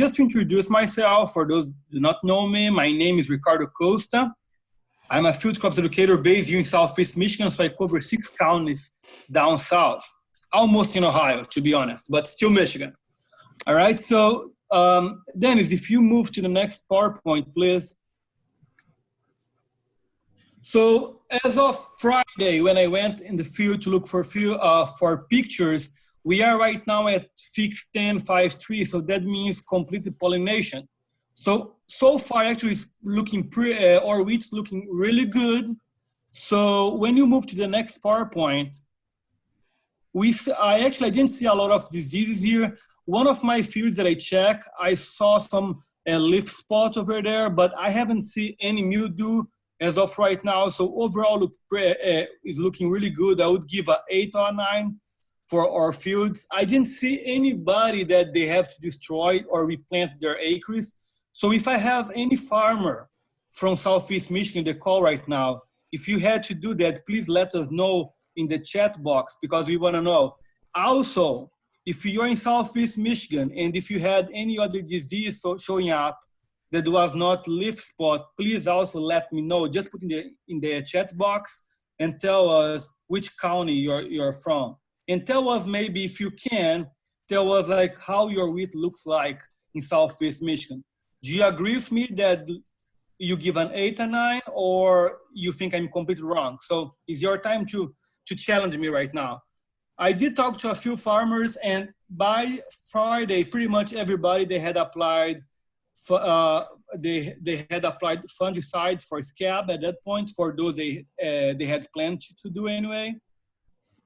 just to introduce myself, for those who do not know me, my name is Ricardo Costa. I'm a field crops educator based here in Southeast Michigan, so I cover 6 counties down south, almost in Ohio, to be honest, but still Michigan. All right, so Dennis, if you move to the next PowerPoint, please. So as of Friday, when I went in the field to look for pictures, we are right now at fix 10.53, so that means completed pollination. So far, actually, it's looking our wheat's looking really good. So when you move to the next PowerPoint, I didn't see a lot of diseases here. One of my fields that I check, I saw some leaf spot over there, but I haven't seen any mildew as of right now. So overall, is looking really good. I would give an 8 or 9 for our fields. I didn't see anybody that they have to destroy or replant their acres. So if I have any farmer from Southeast Michigan, the call right now, if you had to do that, please let us know in the chat box, because we want to know. Also, if you're in Southeast Michigan and if you had any other disease showing up that was not leaf spot, please also let me know. Just put in the chat box and tell us which county you're from. And tell us, maybe if you can, tell us like how your wheat looks like in Southeast Michigan. Do you agree with me that you give an 8 or 9, or you think I'm completely wrong? So it's your time to challenge me right now. I did talk to a few farmers, and by Friday, pretty much everybody, they had applied fungicide for scab at that point, for those they had planned to do anyway.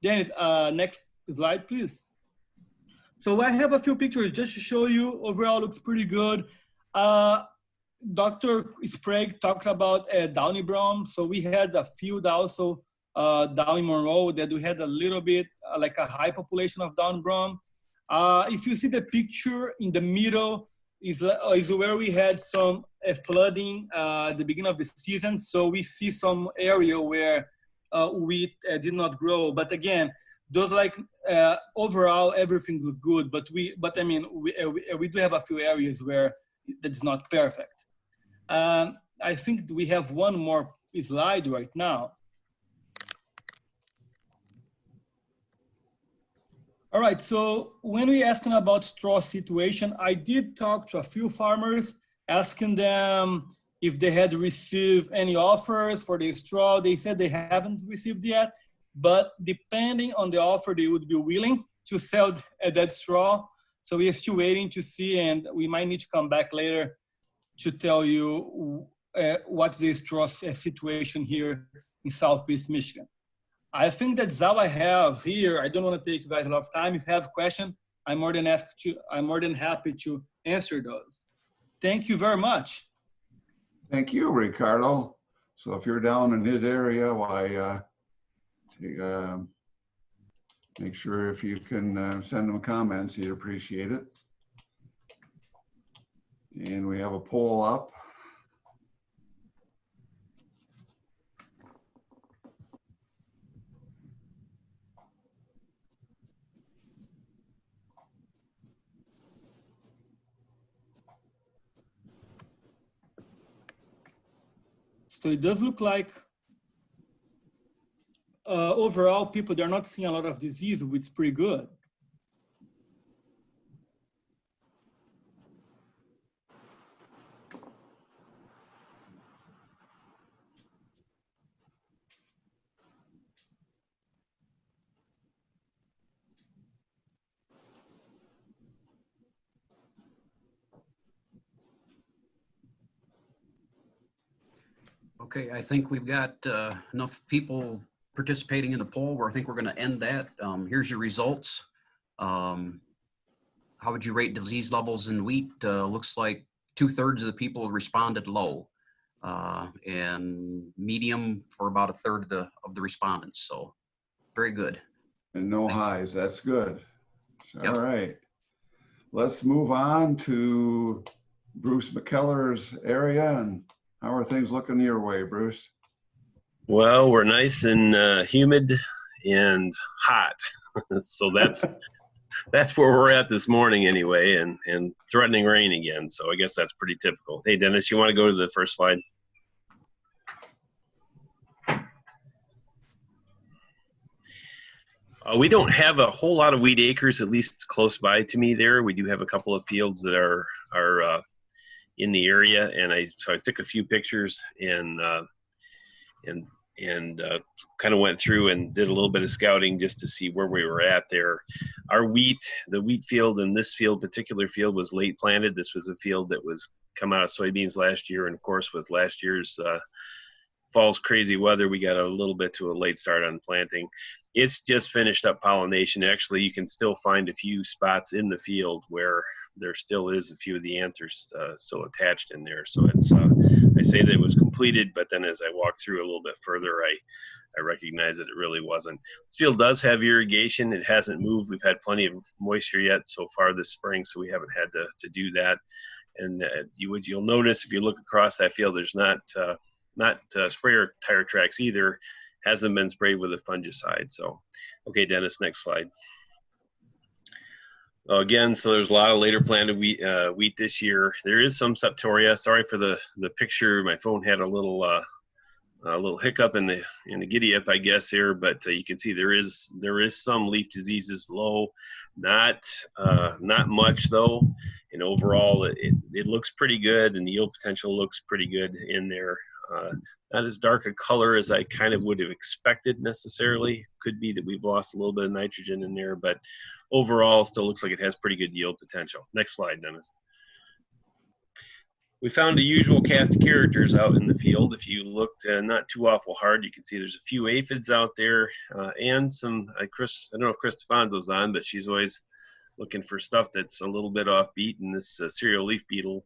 Dennis, next slide, please. So I have a few pictures just to show you. Overall, looks pretty good. Dr. Sprague talked about downy brome. So we had a field also down in Monroe that we had a little bit like a high population of downy brome. If you see the picture in the middle is where we had some flooding at the beginning of the season. So we see some area where wheat did not grow. But again, those like overall everything looked good. But I mean we do have a few areas where that's not perfect. I think we have one more slide right now. All right, so when we asking about straw situation, I did talk to a few farmers, asking them if they had received any offers for the straw. They said they haven't received yet, but depending on the offer, they would be willing to sell that straw. So we are still waiting to see, and we might need to come back later to tell you what's the straw situation here in Southeast Michigan. I think that's all I have here. I don't want to take you guys a lot of time. If you have a question, I'm more than happy to answer those. Thank you very much. Thank you, Ricardo. So if you're down in his area, why make sure if you can send him comments, he'd appreciate it. And we have a poll up. So it does look like overall people, they're not seeing a lot of disease, which is pretty good. Okay, I think we've got enough people participating in the poll where I think we're going to end that. Here's your results. How would you rate disease levels in wheat? Looks like 2/3 of the people responded low, and medium for about 1/3 of the respondents. So very good. And no highs, that's good. Yep. All right, let's move on to Bruce McKellar's area. And how are things looking your way, Bruce? Well, we're nice and humid and hot. So that's that's where we're at this morning anyway, and threatening rain again. So I guess that's pretty typical. Hey, Dennis, you want to go to the first slide? We don't have a whole lot of wheat acres, at least close by to me there. We do have a couple of fields that are in the area, and so I took a few pictures and kind of went through and did a little bit of scouting just to see where we were at there. Our the wheat field in this particular field was late planted. This was a field that was come out of soybeans last year, and of course with last year's fall's crazy weather, we got a little bit to a late start on planting. It's just finished up pollination. Actually, you can still find a few spots in the field where there still is a few of the anthers still attached in there. So it's, I say that it was completed, but then as I walk through a little bit further, I recognize that it really wasn't. This field does have irrigation. It hasn't moved. We've had plenty of moisture yet so far this spring, so we haven't had to do that. And you'll notice if you look across that field, there's not sprayer tire tracks either. Hasn't been sprayed with a fungicide. So, okay, Dennis, next slide. Again, so there's a lot of later planted wheat this year. There is some Septoria. Sorry for the picture. My phone had a little hiccup in the giddy up, I guess here, but you can see there is some leaf diseases low, not much though. And overall, it looks pretty good, and the yield potential looks pretty good in there. Not as dark a color as I kind of would have expected necessarily. Could be that we've lost a little bit of nitrogen in there, but overall still looks like it has pretty good yield potential. Next slide, Dennis. We found the usual cast of characters out in the field. If you looked not too awful hard, you can see there's a few aphids out there and some, I don't know if Chris Stefanzo's on, but she's always looking for stuff that's a little bit offbeat, and this cereal leaf beetle,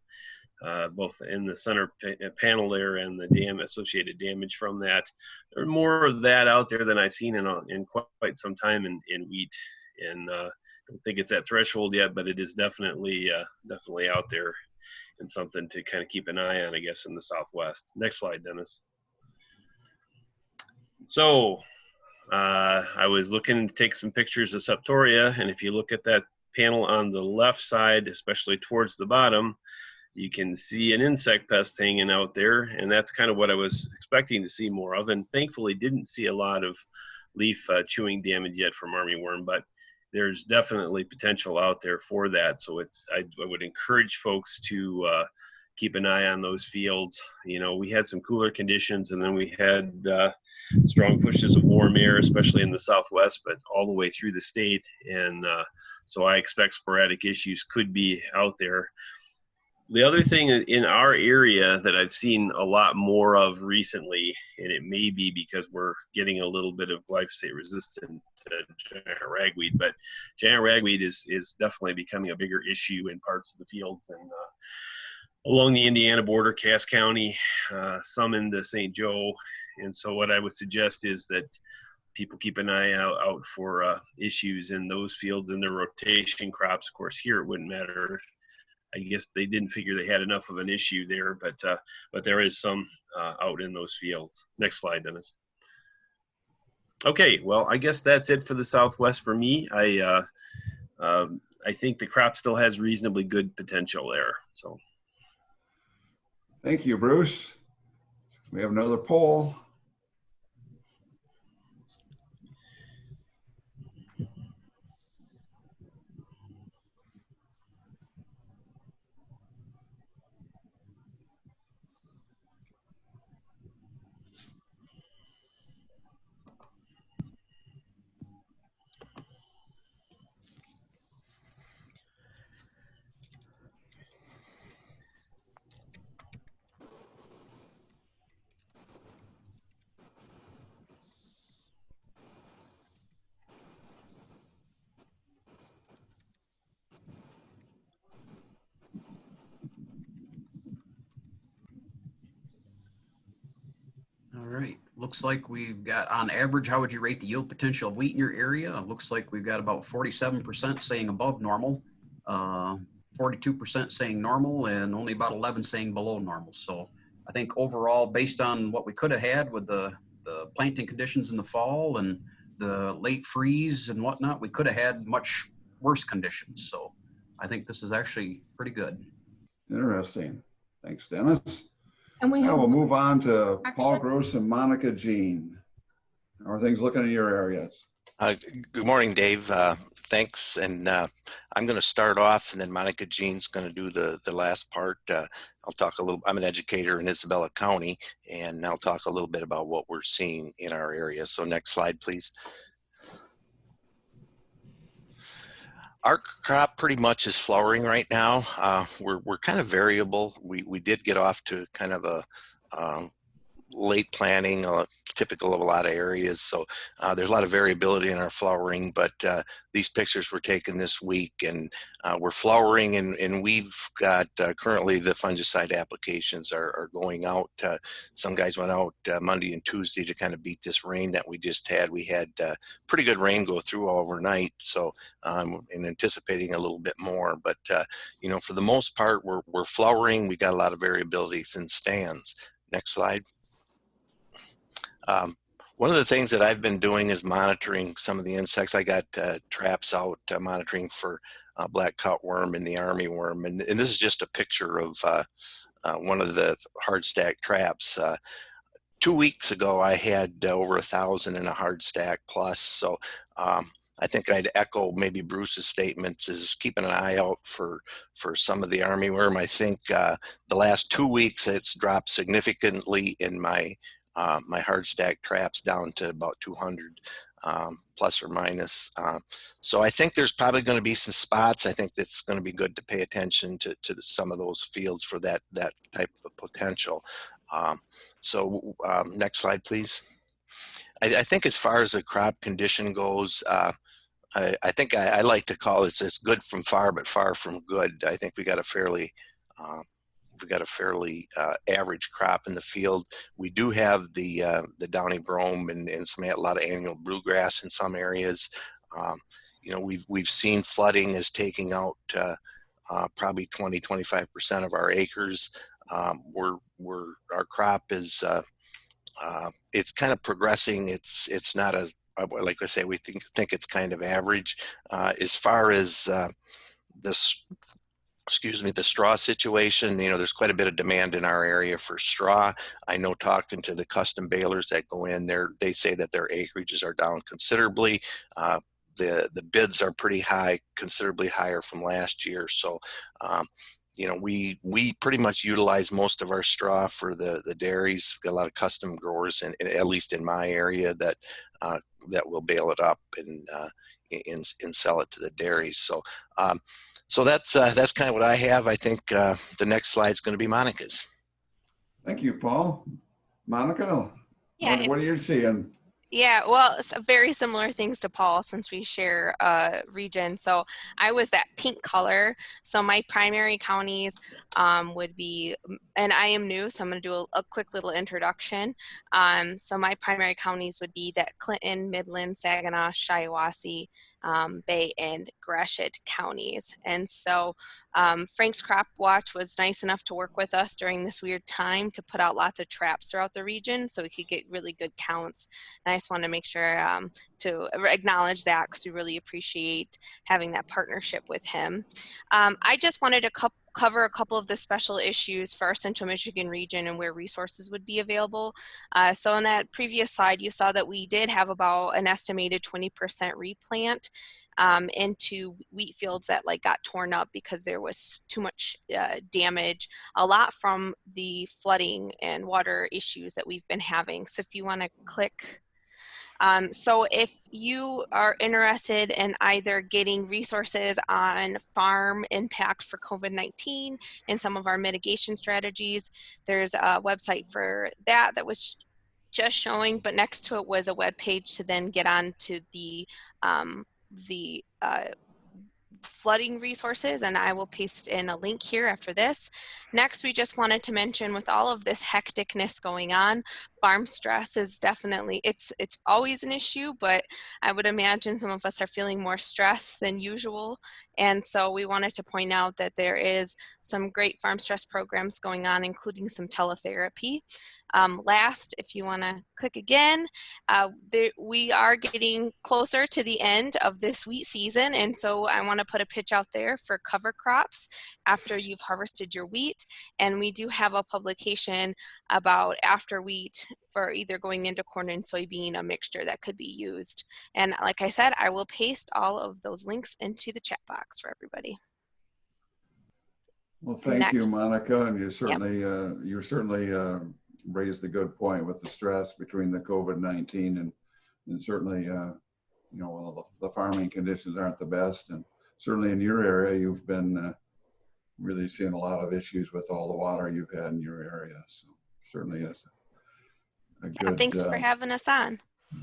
both in the center panel there and the associated damage from that. There's more of that out there than I've seen in quite some time in wheat. And I don't think it's at threshold yet, but it is definitely out there and something to kind of keep an eye on, I guess, in the Southwest. Next slide, Dennis. So I was looking to take some pictures of Septoria, and if you look at that panel on the left side, especially towards the bottom, you can see an insect pest hanging out there, and that's kind of what I was expecting to see more of, and thankfully didn't see a lot of leaf chewing damage yet from armyworm, but there's definitely potential out there for that. So I would encourage folks to keep an eye on those fields. You know, we had some cooler conditions, and then we had strong pushes of warm air, especially in the Southwest, but all the way through the state. And so I expect sporadic issues could be out there. The other thing in our area that I've seen a lot more of recently, and it may be because we're getting a little bit of glyphosate resistant giant ragweed, but giant ragweed is definitely becoming a bigger issue in parts of the fields and along the Indiana border, Cass County, some into St. Joe. And so what I would suggest is that people keep an eye out for issues in those fields and their rotation crops. Of course, here it wouldn't matter. I guess they didn't figure they had enough of an issue there, but there is some out in those fields. Next slide, Dennis. Okay, well, I guess that's it for the Southwest for me. I think the crop still has reasonably good potential there. So, thank you, Bruce. We have another poll. All right, looks like we've got, on average, how would you rate the yield potential of wheat in your area? It looks like we've got about 47% saying above normal, 42% saying normal, and only about 11 saying below normal. So I think overall, based on what we could have had with the planting conditions in the fall and the late freeze and whatnot, we could have had much worse conditions. So I think this is actually pretty good. Interesting. Thanks, Dennis. And we Now have we'll move on to Paul Action. Gross and Monica Jean. How are things looking in your areas? Good morning, Dave. Thanks. And I'm going to start off, and then Monica Jean's going to do the last part. I'll talk a little. I'm an educator in Isabella County, and I'll talk a little bit about what we're seeing in our area. So next slide, please. Our crop pretty much is flowering right now. We're kind of variable. We did get off to kind of a late planting, typical of a lot of areas. So there's a lot of variability in our flowering, but these pictures were taken this week, and we're flowering, and we've got currently the fungicide applications are going out. Some guys went out Monday and Tuesday to kind of beat this rain that we just had. We had pretty good rain go through overnight, so and anticipating a little bit more, but you know, for the most part, we're flowering. We got a lot of variabilities in stands. Next slide. One of the things that I've been doing is monitoring some of the insects. I got traps out monitoring for black cutworm and the armyworm, and this is just a picture of one of the hard stack traps. 2 weeks ago, I had over 1,000 in a hard stack plus. So I think I'd echo maybe Bruce's statements, is keeping an eye out for some of the armyworm. I think the last 2 weeks it's dropped significantly in my my hard stack traps, down to about 200 plus or minus. So I think there's probably going to be some spots. I think that's going to be good to pay attention to some of those fields for that type of potential. So next slide, please. I think as far as the crop condition goes, I think I like to call it, it's good from far, but far from good. I think we got a fairly average crop in the field. We do have the downy brome and a lot of annual bluegrass in some areas. You know, we've seen flooding is taking out probably 20-25% of our acres. Our crop is it's kind of progressing. It's not a, like I say, we think it's kind of average. As far as the straw situation, you know, there's quite a bit of demand in our area for straw. I know, talking to the custom balers that go in there, they say that their acreages are down considerably. The bids are pretty high, considerably higher from last year. So, you know, we pretty much utilize most of our straw for the dairies. We've got a lot of custom growers, and at least in my area, that will bale it up and sell it to the dairies. So. So that's kind of what I have. I think the next slide is going to be Monica's. Thank you, Paul. Monica, Yeah, what are you seeing? Yeah, well, very similar things to Paul, since we share a region. So I was that pink color. So my primary counties would be, and I am new, so I'm going to do a quick little introduction. So my primary counties would be that Clinton, Midland, Saginaw, Shiawassee, Bay, and Gratiot counties. And so Frank's Crop Watch was nice enough to work with us during this weird time to put out lots of traps throughout the region so we could get really good counts. And I just want to make sure to acknowledge that, because we really appreciate having that partnership with him. I just wanted to cover a couple of the special issues for our Central Michigan region and where resources would be available. So in that previous slide, you saw that we did have about an estimated 20% replant into wheat fields that got torn up because there was too much damage, a lot from the flooding and water issues that we've been having. So if you want to click. So if you are interested in either getting resources on farm impact for COVID-19 and some of our mitigation strategies, there's a website for that was just showing, but next to it was a web page to then get on to the flooding resources, and I will paste in a link here after this. Next, we just wanted to mention, with all of this hecticness going on, farm stress is definitely, it's always an issue, but I would imagine some of us are feeling more stress than usual. And so we wanted to point out that there is some great farm stress programs going on, including some teletherapy. Last, if you want to click again, we are getting closer to the end of this wheat season, and so I want to put a pitch out there for cover crops after you've harvested your wheat. And we do have a publication about after wheat for either going into corn and soybean, a mixture that could be used. And like I said, I will paste all of those links into the chat box for everybody. Well, thank you, Next. Monica, and you certainly raised a good point with the stress between the COVID-19 and certainly you know, the farming conditions aren't the best, and certainly in your area you've been really seeing a lot of issues with all the water you've had in your area. So certainly is a good. Thanks for having us on.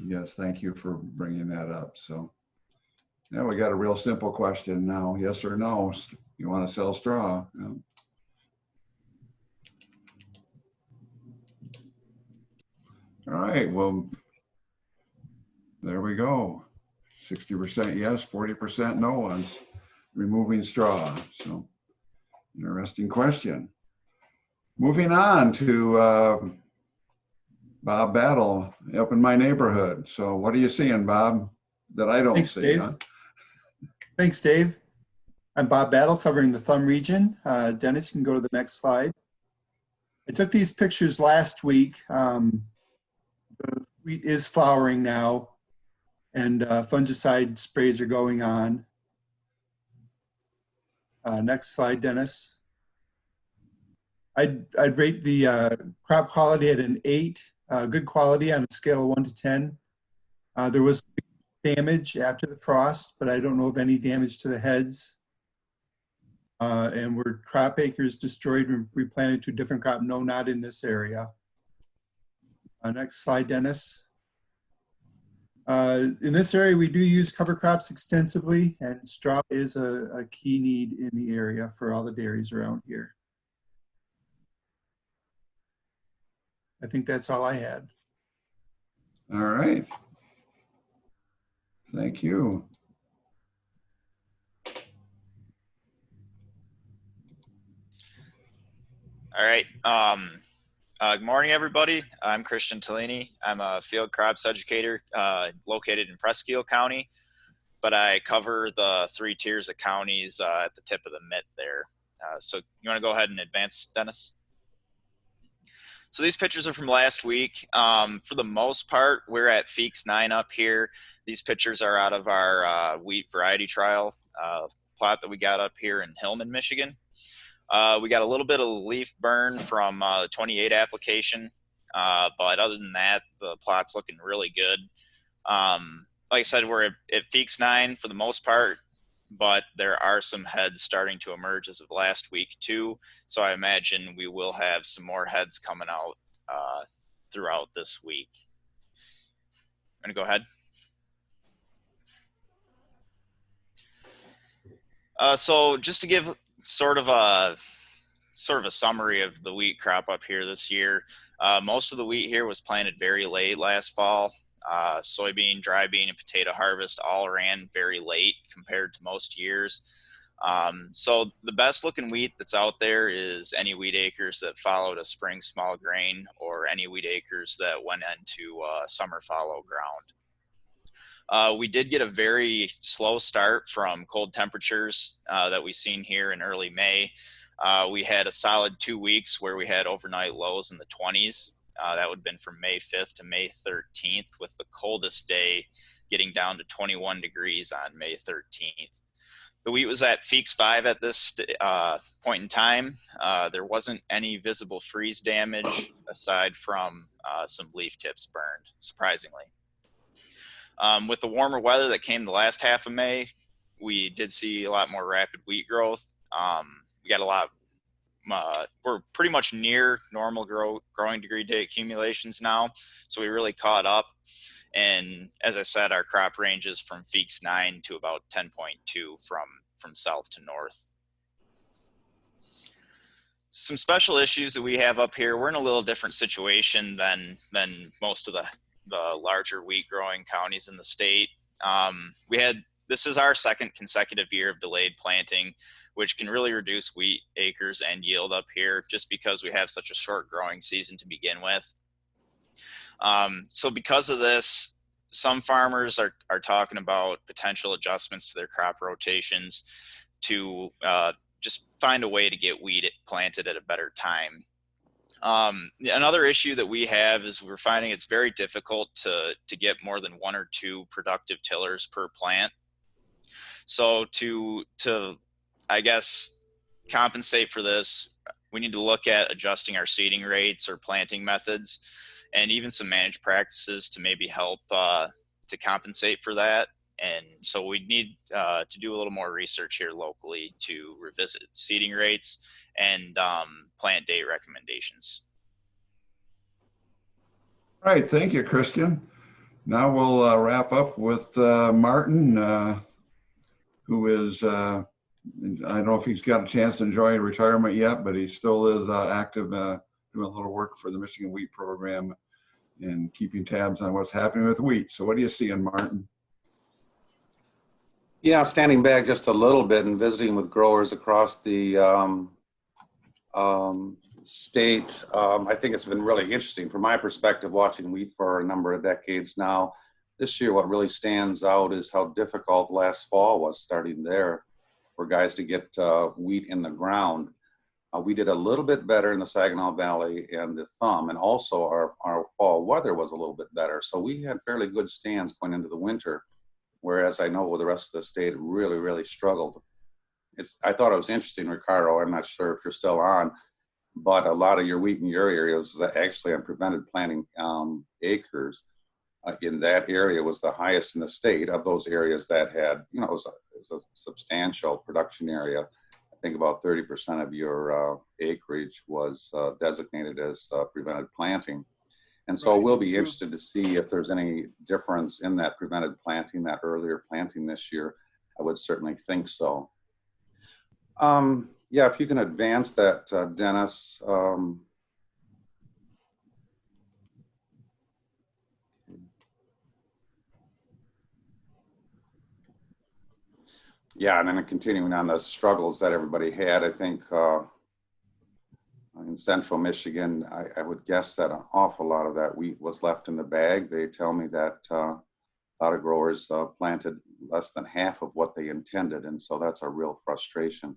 Yes, thank you for bringing that up. So now we got a real simple question now: yes or no? You want to sell straw? Yeah. All right, well, there we go. 60% yes, 40% no ones removing straw. So interesting question. Moving on to Bob Battel up in my neighborhood. So what are you seeing, Bob, that I don't see? Dave. Huh? Thanks, Dave. I'm Bob Battel, covering the Thumb region. Dennis, you can go to the next slide. I took these pictures last week. The wheat is flowering now, and fungicide sprays are going on. Next slide, Dennis. I'd rate the crop quality at an 8, good quality on a scale of 1 to 10. There was damage after the frost, but I don't know of any damage to the heads. And were crop acres destroyed and replanted to a different crop? No, not in this area. Next slide, Dennis. In this area, we do use cover crops extensively, and straw is a key need in the area for all the dairies around here. I think that's all I had. All right. Thank you. All right. Good morning, everybody. I'm Christian Tollini. I'm a field crops educator located in Presque Isle County, but I cover the 3 tiers of counties at the tip of the mitt there. So you want to go ahead and advance, Dennis? So these pictures are from last week. For the most part, we're at Feeks 9 up here. These pictures are out of our wheat variety trial plot that we got up here in Hillman, Michigan. We got a little bit of leaf burn from the 28 application, but other than that, the plot's looking really good. Like I said, we're at Feeks 9 for the most part, but there are some heads starting to emerge as of last week too. So I imagine we will have some more heads coming out throughout this week. I'm gonna go ahead. So just to give sort of a summary of the wheat crop up here this year. Most of the wheat here was planted very late last fall. Soybean, dry bean, and potato harvest all ran very late compared to most years. So the best looking wheat that's out there is any wheat acres that followed a spring small grain, or any wheat acres that went into summer fallow ground. We did get a very slow start from cold temperatures that we've seen here in early May. We had a solid 2 weeks where we had overnight lows in the 20s. That would have been from May 5th to May 13th, with the coldest day getting down to 21 degrees on May 13th. The wheat was at Feeks 5 at this point in time. There wasn't any visible freeze damage aside from some leaf tips burned, surprisingly. With the warmer weather that came the last half of May, we did see a lot more rapid wheat growth. We got a lot, we're pretty much near normal growing degree day accumulations now. So we really caught up. And as I said, our crop ranges from Feeks 9 to about 10.2 from south to north. Some special issues that we have up here, we're in a little different situation than most of the larger wheat growing counties in the state. This is our second consecutive year of delayed planting. which can really reduce wheat acres and yield up here just because we have such a short growing season to begin with. So because of this, some farmers are talking about potential adjustments to their crop rotations to just find a way to get wheat planted at a better time. Another issue that we have is we're finding it's very difficult to get more than 1 or 2 productive tillers per plant. So to I guess compensate for this, we need to look at adjusting our seeding rates or planting methods, and even some managed practices to maybe help to compensate for that. And so we need to do a little more research here locally to revisit seeding rates and plant date recommendations. All right, thank you, Christian. Now we'll wrap up with Martin, who is, I don't know if he's got a chance to enjoy retirement yet, but he still is active doing a little work for the Michigan Wheat Program and keeping tabs on what's happening with wheat. So what are you seeing, Martin? Yeah, standing back just a little bit and visiting with growers across the state. I think it's been really interesting from my perspective, watching wheat for a number of decades now. This year, what really stands out is how difficult last fall was starting there for guys to get wheat in the ground. We did a little bit better in the Saginaw Valley and the Thumb, and also our fall weather was a little bit better. So we had fairly good stands going into the winter, whereas I know with the rest of the state it really, really struggled. I thought it was interesting, Ricardo, I'm not sure if you're still on, but a lot of your wheat in your area was actually on prevented planting acres. In that area was the highest in the state of those areas that had, you know, it was a substantial production area. I think about 30% of your acreage was designated as prevented planting. And so we'll be interested to see if there's any difference in that prevented planting, that earlier planting this year. I would certainly think so. Yeah, if you can advance that, Dennis. Yeah, and then continuing on the struggles that everybody had, I think in central Michigan, I would guess that an awful lot of that wheat was left in the bag. They tell me that a lot of growers planted less than half of what they intended, and so that's a real frustration.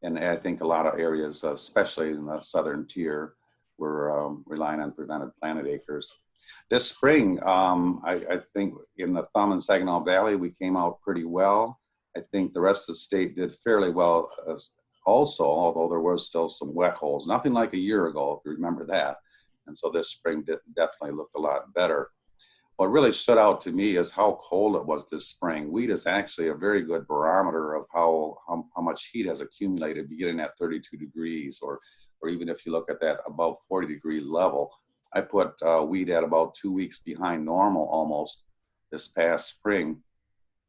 And I think a lot of areas, especially in the southern tier, were relying on prevented planted acres. This spring, I think in the Thumb and Saginaw Valley, we came out pretty well. I think the rest of the state did fairly well also, although there was still some wet holes. Nothing like a year ago, if you remember that. And so this spring definitely looked a lot better. What really stood out to me is how cold it was this spring. Wheat is actually a very good barometer of how much heat has accumulated beginning at 32 degrees, or even if you look at that above 40 degree level. I put wheat at about 2 weeks behind normal almost this past spring.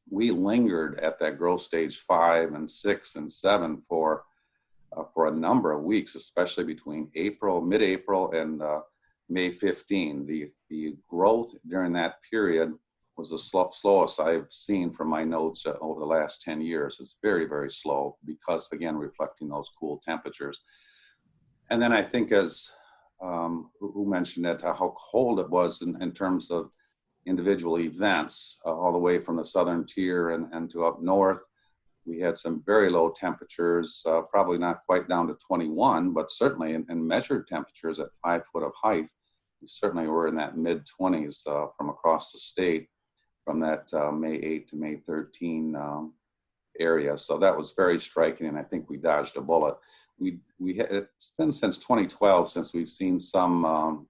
We lingered at that growth stage 5 and 6 and 7 for a number of weeks, especially between mid-April and May 15. The growth during that period was the slowest I've seen from my notes over the last 10 years. It's very, very slow because, again, reflecting those cool temperatures. And then I think as who mentioned it, how cold it was in terms of individual events, all the way from the southern tier and to up north. We had some very low temperatures, probably not quite down to 21, but certainly in measured temperatures at 5 foot of height. We certainly were in that mid-20s from across the state from that May 8 to May 13 area. So that was very striking, and I think we dodged a bullet. It's been since 2012 since we've seen some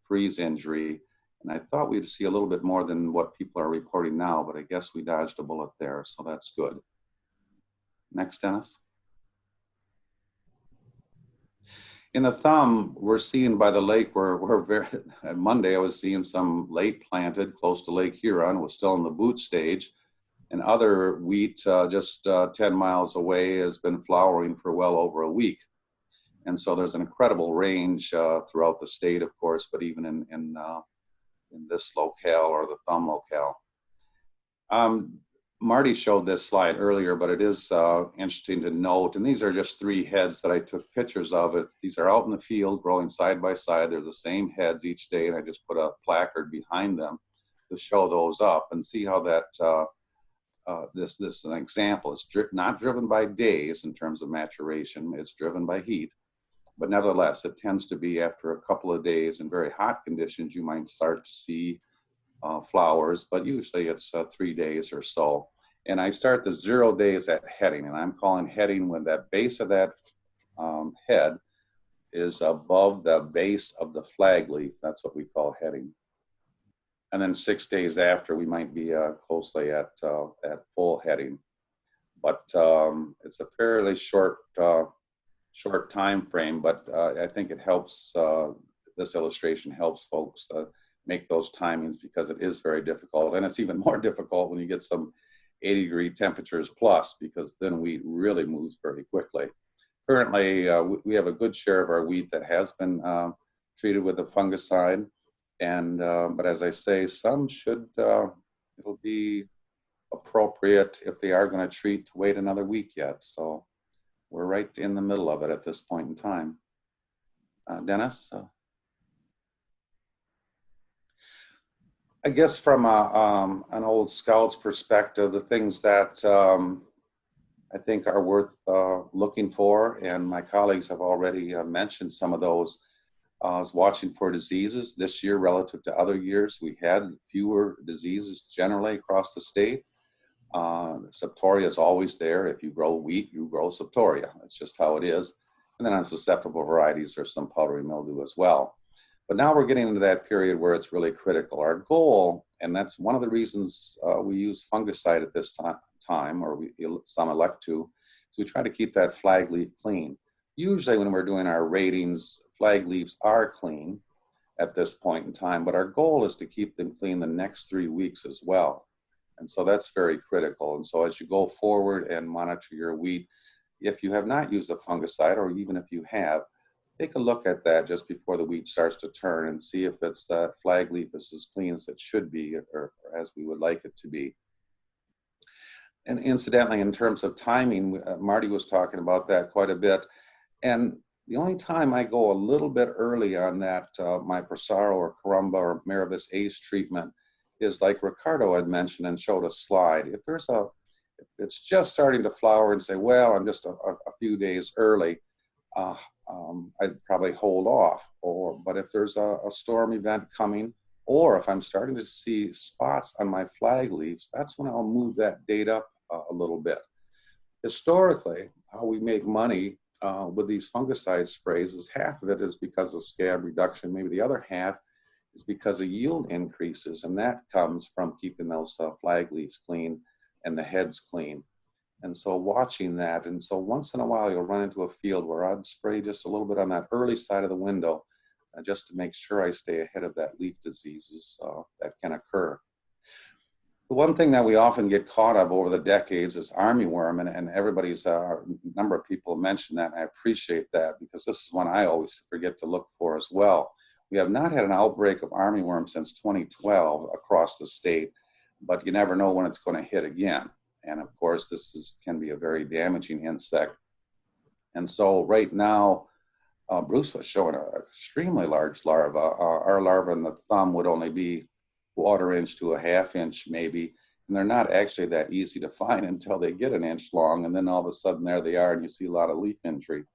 freeze injury, and I thought we'd see a little bit more than what people are reporting now, but I guess we dodged a bullet there, so that's good. Next, Dennis. In the Thumb, we're seeing by the lake, Monday I was seeing some late planted close to Lake Huron, was still in the boot stage. And other wheat just 10 miles away has been flowering for well over a week. And so there's an incredible range throughout the state, of course, but even in this locale or the Thumb locale. Marty showed this slide earlier, but it is interesting to note, and these are just 3 heads that I took pictures of. These are out in the field growing side by side. They're the same heads each day, and I just put a placard behind them to show those up and see how that, this is an example. It's not driven by days in terms of maturation, it's driven by heat. But nevertheless, it tends to be after a couple of days in very hot conditions, you might start to see flowers, but usually it's 3 days or so. And I start the 0 days at heading, and I'm calling heading when that base of that head is above the base of the flag leaf. That's what we call heading. And then 6 days after, we might be closely at full heading. But it's a fairly short time frame, but I think it helps, this illustration helps folks make those timings, because it is very difficult. And it's even more difficult when you get some 80-degree temperatures plus, because then wheat really moves very quickly. Currently, we have a good share of our wheat that has been treated with a fungicide. And, but as I say, some should, it'll be appropriate if they are going to treat to wait another week yet. So we're right in the middle of it at this point in time. Dennis? I guess from an old scout's perspective, the things that I think are worth looking for, and my colleagues have already mentioned some of those, is watching for diseases. This year, relative to other years, we had fewer diseases generally across the state. Septoria is always there. If you grow wheat, you grow Septoria. That's just how it is. And then on susceptible varieties, there's some powdery mildew as well. But now we're getting into that period where it's really critical. Our goal, and that's one of the reasons we use fungicide at this time, or some elect to, is we try to keep that flag leaf clean. Usually when we're doing our ratings, flag leaves are clean at this point in time, but our goal is to keep them clean the next 3 weeks as well. And so that's very critical. And so as you go forward and monitor your wheat, if you have not used a fungicide, or even if you have, take a look at that just before the wheat starts to turn and see if it's that flag leaf is as clean as it should be, or as we would like it to be. And incidentally, in terms of timing, Marty was talking about that quite a bit. And the only time I go a little bit early on that, my Prosaro or Carumba or Maravis Ace treatment, is like Ricardo had mentioned and showed a slide. If it's just starting to flower and say, well, I'm just a few days early, I'd probably hold off. But if there's a storm event coming, or if I'm starting to see spots on my flag leaves, that's when I'll move that date up a little bit. Historically, how we make money with these fungicide sprays is half of it is because of scab reduction. Maybe the other half is because of yield increases, and that comes from keeping those flag leaves clean and the heads clean. And so watching that, and so once in a while you'll run into a field where I'd spray just a little bit on that early side of the window just to make sure I stay ahead of that leaf diseases that can occur. The one thing that we often get caught up over the decades is armyworm, and everybody's, a number of people mentioned that, and I appreciate that, because this is one I always forget to look for as well. We have not had an outbreak of armyworm since 2012 across the state, but you never know when it's going to hit again. And of course, this can be a very damaging insect. And so right now, Bruce was showing an extremely large larva. Our larva in the thumb would only be 1/4 inch to 1/2 inch maybe. And they're not actually that easy to find until they get 1 inch long. And then all of a sudden there they are, and you see a lot of leaf injury.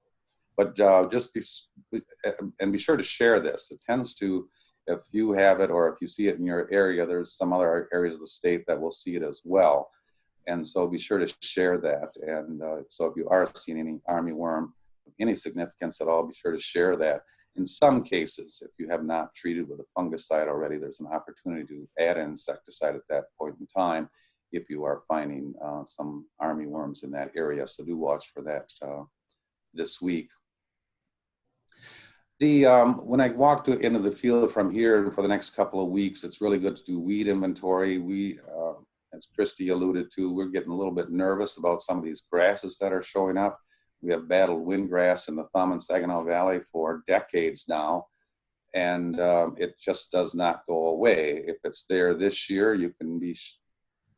But be sure to share this. It tends to, if you have it or if you see it in your area, there's some other areas of the state that will see it as well. And so be sure to share that. And so if you are seeing any armyworm of any significance at all, be sure to share that. In some cases, if you have not treated with a fungicide already, there's an opportunity to add an insecticide at that point in time if you are finding some armyworms in that area. So do watch for that this week. When I walk into the field from here for the next couple of weeks, it's really good to do weed inventory. We, as Christy alluded to, we're getting a little bit nervous about some of these grasses that are showing up. We have battled windgrass in the Thumb and Saginaw Valley for decades now, and it just does not go away. If it's there this year, you can be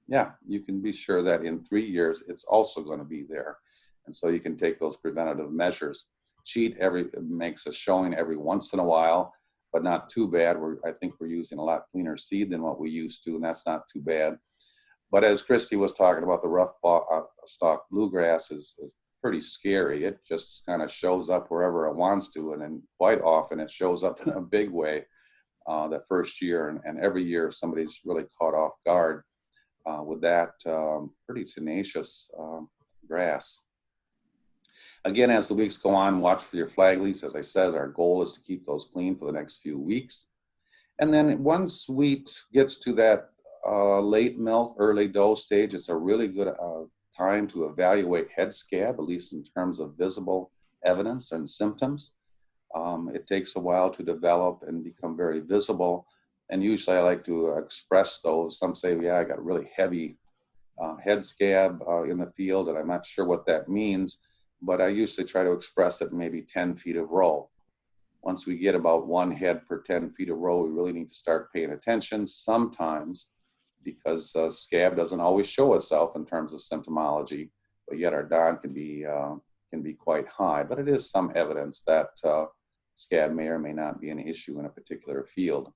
yeah, you can be sure that in 3 years, it's also going to be there. And so you can take those preventative measures. Cheat makes a showing every once in a while, but not too bad. I think we're using a lot cleaner seed than what we used to, and that's not too bad. But as Christy was talking about, the rough stalk bluegrass is pretty scary. It just kind of shows up wherever it wants to, and then quite often it shows up in a big way the first year, and every year somebody's really caught off guard with that pretty tenacious grass. Again, as the weeks go on, watch for your flag leaves. As I said, our goal is to keep those clean for the next few weeks. And then once wheat gets to that late milk, early dough stage, it's a really good time to evaluate head scab, at least in terms of visible evidence and symptoms. It takes a while to develop and become very visible. And usually I like to express those. Some say, yeah, I got really heavy head scab in the field, and I'm not sure what that means. But I usually try to express it maybe 10 feet of row. Once we get about 1 head per 10 feet of row, we really need to start paying attention sometimes, because scab doesn't always show itself in terms of symptomology, but yet our DON can be quite high. But it is some evidence that scab may or may not be an issue in a particular field.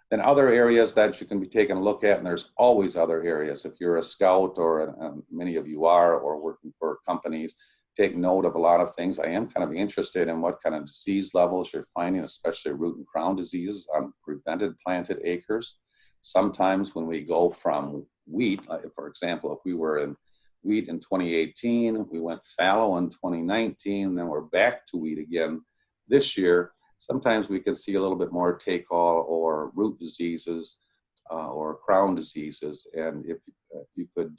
Then other areas that you can be taking a look at, and there's always other areas. If you're a scout, or many of you are, or working for companies, take note of a lot of things. I am kind of interested in what kind of disease levels you're finding, especially root and crown diseases on prevented planted acres. Sometimes when we go from wheat, for example, if we were in wheat in 2018, we went fallow in 2019, then we're back to wheat again this year. Sometimes we can see a little bit more take-all or root diseases or crown diseases. And if you could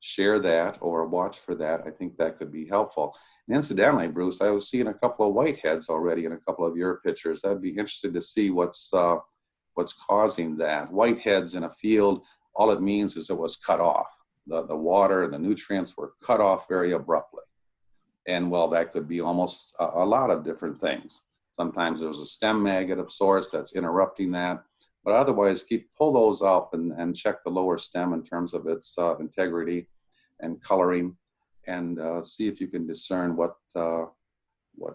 share that or watch for that, I think that could be helpful. And incidentally, Bruce, I was seeing a couple of whiteheads already in a couple of your pictures. I'd be interested to see what's causing that. Whiteheads in a field, all it means is it was cut off. The water and the nutrients were cut off very abruptly. And well, that could be almost a lot of different things. Sometimes there's a stem maggot of sorts that's interrupting that, but otherwise pull those up and check the lower stem in terms of its integrity and coloring, and see if you can discern what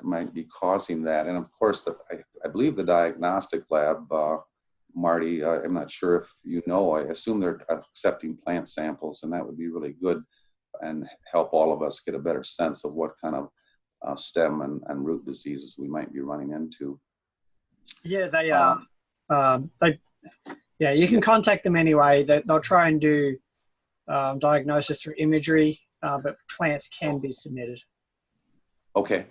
might be causing that. And of course, I believe the diagnostic lab, Marty, I'm not sure if you know, I assume they're accepting plant samples, and that would be really good and help all of us get a better sense of what kind of stem and root diseases we might be running into. Yeah, they are. Yeah, you can contact them anyway. They'll try and do diagnosis through imagery, but plants can be submitted. Okay.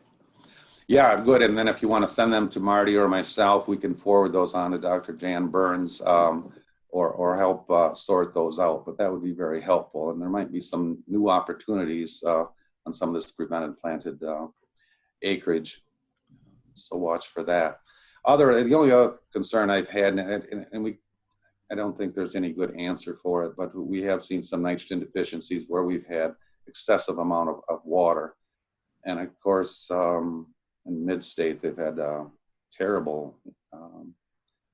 Yeah, good. And then if you want to send them to Marty or myself, we can forward those on to Dr. Jan Burns or help sort those out. But that would be very helpful. And there might be some new opportunities on some of this prevented planted acreage. So watch for that. The only other concern I've had, and I don't think there's any good answer for it, but we have seen some nitrogen deficiencies where we've had excessive amount of water. And of course, in mid-state, they've had terrible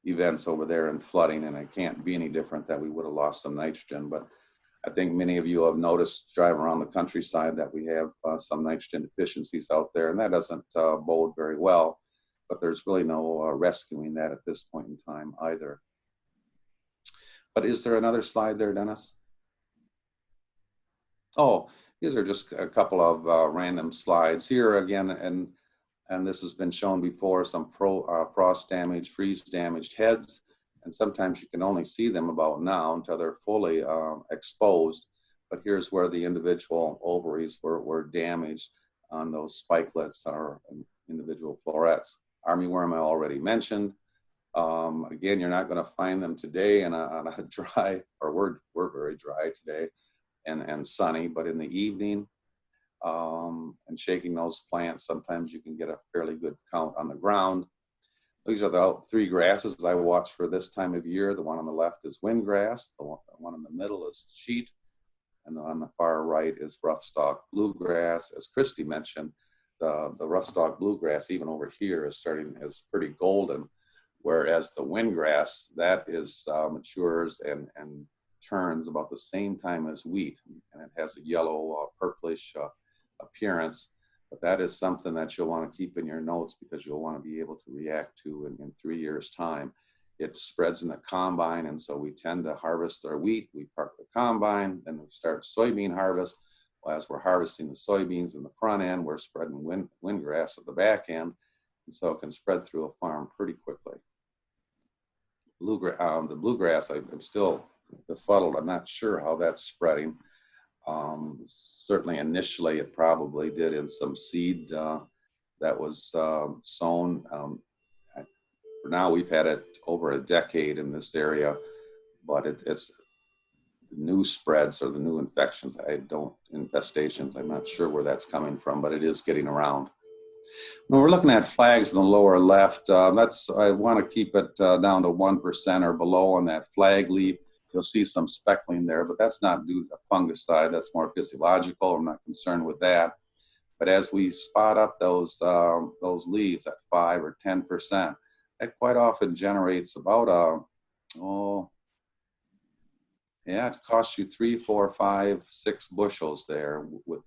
events over there and flooding, and it can't be any different that we would have lost some nitrogen. But I think many of you have noticed driving around the countryside that we have some nitrogen deficiencies out there, and that doesn't bode very well. But there's really no rescuing that at this point in time either. But is there another slide there, Dennis? Oh, these are just a couple of random slides here again, and this has been shown before, some frost damaged, freeze damaged heads. And sometimes you can only see them about now until they're fully exposed. But here's where the individual ovaries were damaged on those spikelets or individual florets. Armyworm I already mentioned. Again, you're not going to find them today on a dry, or we're very dry today and sunny, but in the evening and shaking those plants, sometimes you can get a fairly good count on the ground. These are the 3 grasses I watch for this time of year. The one on the left is windgrass, the one in the middle is cheat, and on the far right is roughstalk bluegrass. As Christy mentioned, the roughstalk bluegrass, even over here, is pretty golden, whereas the windgrass, that is matures and turns about the same time as wheat, and it has a yellow, purplish appearance. But that is something that you'll want to keep in your notes because you'll want to be able to react to in 3 years' time. It spreads in the combine, and so we tend to harvest our wheat. We park the combine, then we start soybean harvest. Well, as we're harvesting the soybeans in the front end, we're spreading windgrass at the back end, and so it can spread through a farm pretty quickly. The bluegrass, I'm still befuddled. I'm not sure how that's spreading. Certainly initially it probably did in some seed that was sown. For now, we've had it over a decade in this area, but it's new spreads or the new infections. Infestations. I'm not sure where that's coming from, but it is getting around. When we're looking at flags in the lower left, I want to keep it down to 1% or below on that flag leaf. You'll see some speckling there, but that's not due to fungicide. That's more physiological. I'm not concerned with that. But as we spot up those leaves at 5 or 10%, that quite often generates about it costs you 3, 4, 5, 6 bushels there.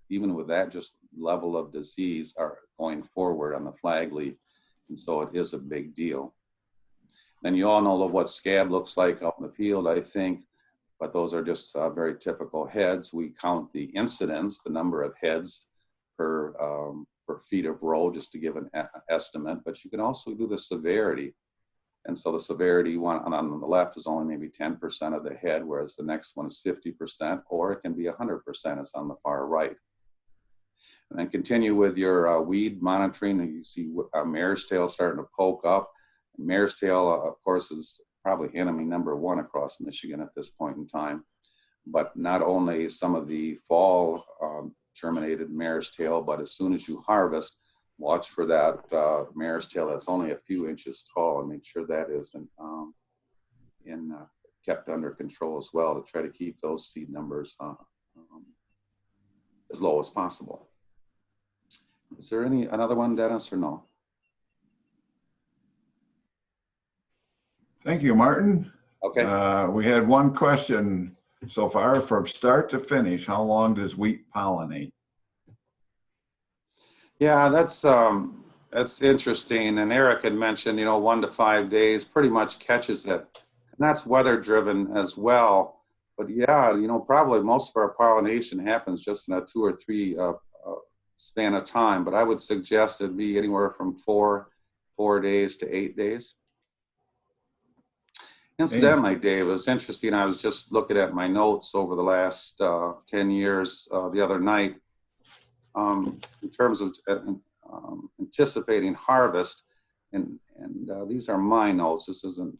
Even with that just level of disease are going forward on the flag leaf, and so it is a big deal. And you all know what scab looks like out in the field, I think, but those are just very typical heads. We count the incidence, the number of heads per feet of row, just to give an estimate, but you can also do the severity. And so the severity one on the left is only maybe 10% of the head, whereas the next one is 50%, or it can be 100%. It's on the far right. And then continue with your weed monitoring, and you see mare's tail starting to poke up. Mare's tail, of course, is probably enemy number 1 across Michigan at this point in time. But not only some of the fall germinated mare's tail, but as soon as you harvest, watch for that mare's tail that's only a few inches tall, and make sure that is kept under control as well, to try to keep those seed numbers as low as possible. Is there another one, Dennis, or no? Thank you, Martin. Okay. We had one question so far. From start to finish, how long does wheat pollinate? Yeah, that's interesting. And Eric had mentioned, 1 to 5 days pretty much catches it. And that's weather driven as well. But yeah, probably most of our pollination happens just in a 2 or 3 span of time. But I would suggest it'd be anywhere from 4 days to 8 days. Incidentally, Dave, it was interesting. I was just looking at my notes over the last 10 years the other night. In terms of anticipating harvest, and these are my notes. This isn't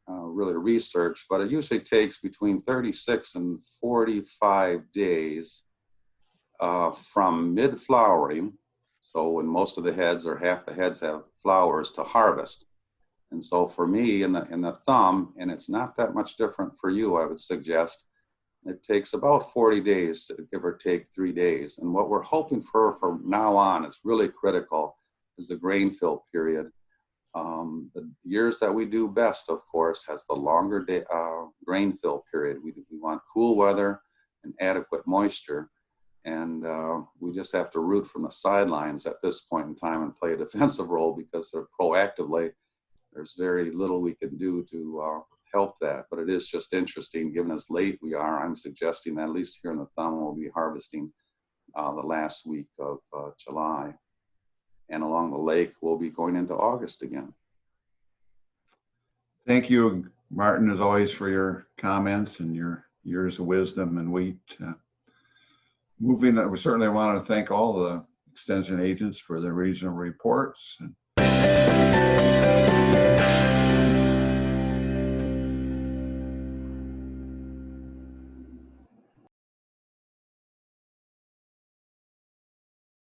really research, but it usually takes between 36 and 45 days from mid-flowering, so when most of the heads or half the heads have flowers, to harvest. And so for me, in the thumb, and it's not that much different for you, I would suggest, it takes about 40 days, give or take 3 days. And what we're hoping for from now on, it's really critical, is the grain fill period. The years that we do best, of course, has the longer grain fill period. We want cool weather and adequate moisture. And we just have to root from the sidelines at this point in time and play a defensive role, because proactively, there's very little we can do to help that. But it is just interesting, given as late we are. I'm suggesting that at least here in the thumb, we'll be harvesting the last week of July. And along the lake, we'll be going into August again. Thank you, Martin, as always, for your comments and your years of wisdom and wheat. We certainly want to thank all the extension agents for their regional reports.